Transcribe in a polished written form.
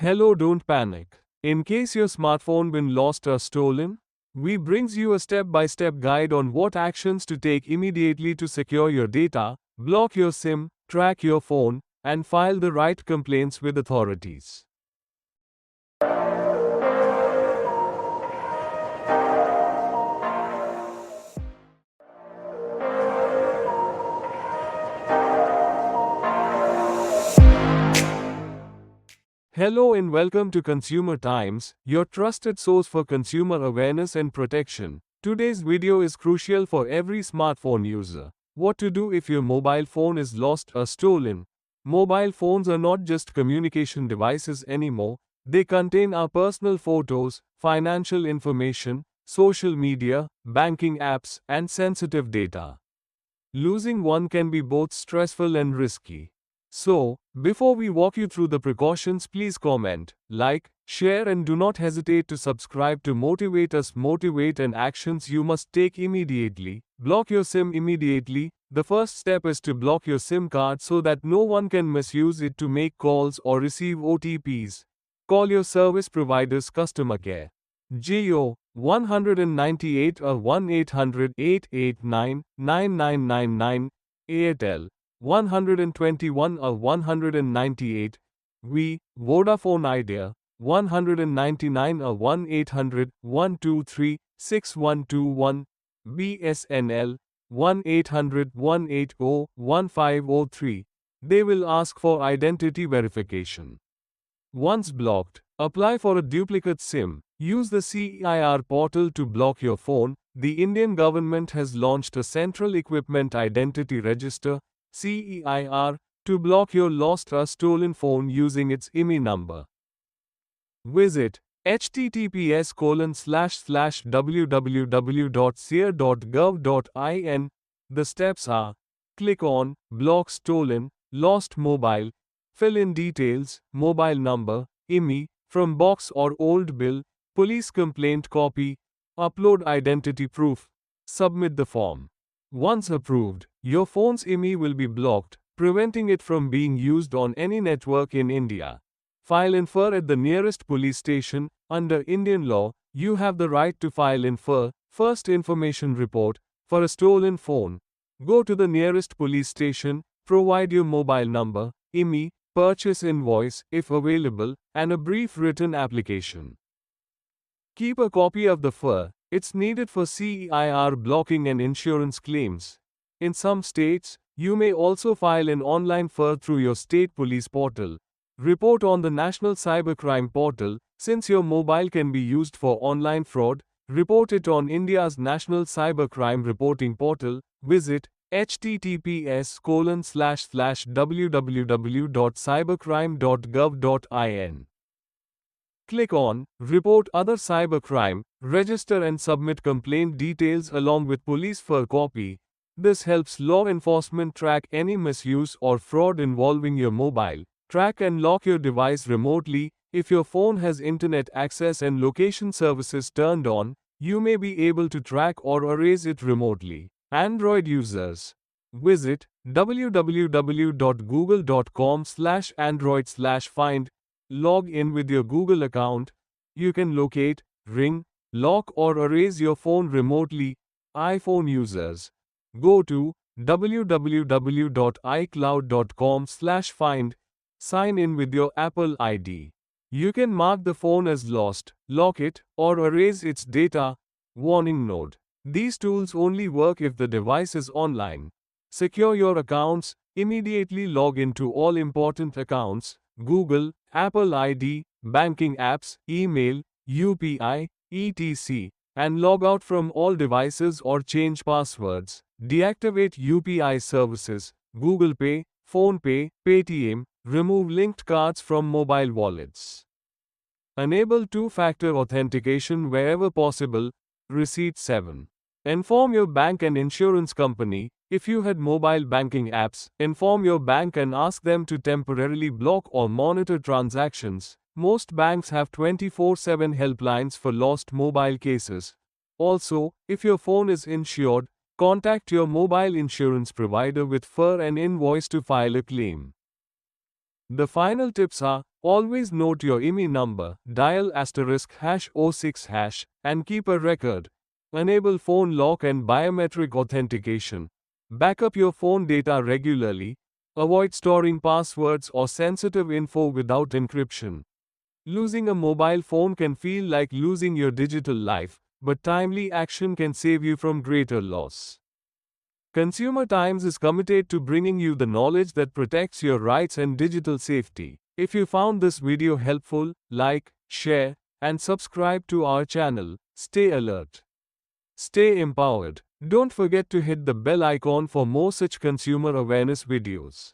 Hello, don't panic. In case your smartphone been lost or stolen, we brings you a step-by-step guide on what actions to take immediately to secure your data, block your SIM, track your phone, and file the right complaints with authorities. Hello and welcome to Consumer Times, your trusted source for consumer awareness and protection. Today's video is crucial for every smartphone user. What to do if your mobile phone is lost or stolen? Mobile phones are not just communication devices anymore, they contain our personal photos, financial information, social media, banking apps, and sensitive data. Losing one can be both stressful and risky. So, before we walk you through the precautions, please comment, like, share, and do not hesitate to subscribe to motivate us. Motivate and actions you must take immediately. Block your SIM immediately. The first step is to block your SIM card so that no one can misuse it to make calls or receive OTPs. Call your service provider's customer care. Jio 198 or 1-800-889-9999, Airtel 121 or 198, Vi, Vodafone Idea 199 or 1-800-123-6121, BSNL 1-800-180-1503. They will ask for identity verification. Once blocked, apply for a duplicate SIM. Use the CEIR portal to block your phone. The Indian government has launched a Central Equipment Identity Register, CEIR, to block your lost or stolen phone using its IMEI number. Visit https://www.seer.gov.in. The steps are: click on Block Stolen, Lost Mobile, fill in details, mobile number, IMEI, from box or old bill, police complaint copy, upload identity proof, submit the form. Once approved, your phone's IMEI will be blocked, preventing it from being used on any network in India. File INFR at the nearest police station. Under Indian law, you have the right to file INFR, First Information Report, for a stolen phone. Go to the nearest police station, provide your mobile number, IMEI, purchase invoice, if available, and a brief written application. Keep a copy of the FR. It's needed for CEIR blocking and insurance claims. In some states, you may also file an online FR through your state police portal. Report on the National Cybercrime Portal. Since your mobile can be used for online fraud, report it on India's National Cybercrime Reporting Portal. Visit https://www.cybercrime.gov.in. Click on Report Other Cybercrime, register and submit complaint details along with police FR copy. This helps law enforcement track any misuse or fraud involving your mobile. Track and lock your device remotely. If your phone has internet access and location services turned on, you may be able to track or erase it remotely. Android users, visit www.google.com/android/find. Log in with your Google account. You can locate, ring, lock or erase your phone remotely. iPhone users, go to www.icloud.com/find. Sign in with your Apple ID. You can mark the phone as lost, lock it, or erase its data. Warning note: these tools only work if the device is online. Secure your accounts. Immediately log into all important accounts, Google, Apple ID, banking apps, email, UPI, etc., and log out from all devices or change passwords. Deactivate UPI services, Google Pay, PhonePe, Paytm. Remove linked cards from mobile wallets. Enable two-factor authentication wherever possible. Receipt 7. Inform your bank and insurance company. If you had mobile banking apps, inform your bank and ask them to temporarily block or monitor transactions. Most banks have 24/7 helplines for lost mobile cases. Also, if your phone is insured, contact your mobile insurance provider with FR and invoice to file a claim. The final tips are: always note your IMEI number, dial *#06# and keep a record. Enable phone lock and biometric authentication. Back up your phone data regularly. Avoid storing passwords or sensitive info without encryption. Losing a mobile phone can feel like losing your digital life, but timely action can save you from greater loss. Consumer Times is committed to bringing you the knowledge that protects your rights and digital safety. If you found this video helpful, like, share, and subscribe to our channel. Stay alert. Stay empowered. Don't forget to hit the bell icon for more such consumer awareness videos.